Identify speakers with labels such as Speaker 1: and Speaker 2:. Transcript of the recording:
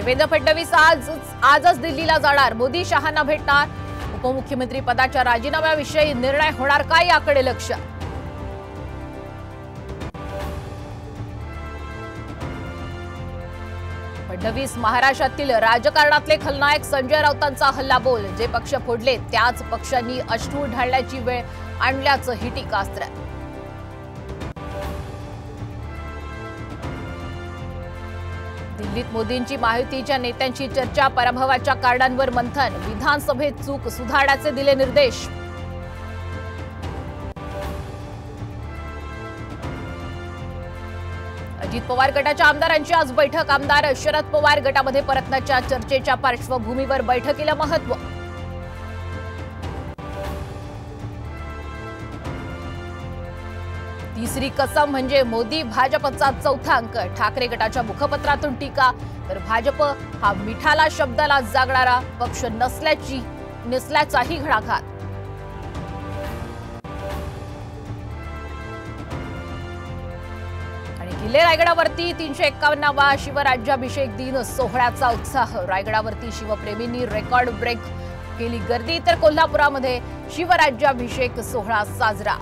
Speaker 1: देवेंद्र फडणवीस आजच दिल्लीला जाणार, मोदी शहांना भेटणार। उपमुख्यमंत्री पदाच्या राजीनाम्याविषयी निर्णय होणार का याकडे लक्ष। फडणवीस महाराष्ट्रातील राजकारणातले खलनायक संजय राऊतांचा हल्लाबोल, जे पक्ष फोडले त्याच पक्षांनी अश्रू ढाळण्याची वेळ आणल्याचं ही टीकास्त्र। दिल्लीत मोदींची माहितीच्या नेत्यांची चर्चा, पराभवाच्या कारणांवर मंथन, विधानसभेत चूक सुधारण्याचे दिले निर्देश। अजित पवार गटाच्या आमदारांची आज बैठक, आमदार शरद पवार गटामध्ये परतण्याच्या चर्चेच्या पार्श्वभूमीवर बैठकीला महत्त्व। तिसरी कसम म्हणजे मोदी भाजपचा चौथा अंक, ठाकरे गटाच्या मुखपत्रातून टीका, तर भाजप हा मिठाला शब्दाला जागणारा पक्ष नसल्याचाही घणाघात। आणि किल्ले रायगडावरती 351वा शिवराज्याभिषेक दिन सोहळ्याचा उत्साह, रायगडावरती शिवप्रेमींनी रेकॉर्ड ब्रेक केली गर्दी, तर कोल्हापुरामध्ये शिवराज्याभिषेक सोहळा साजरा।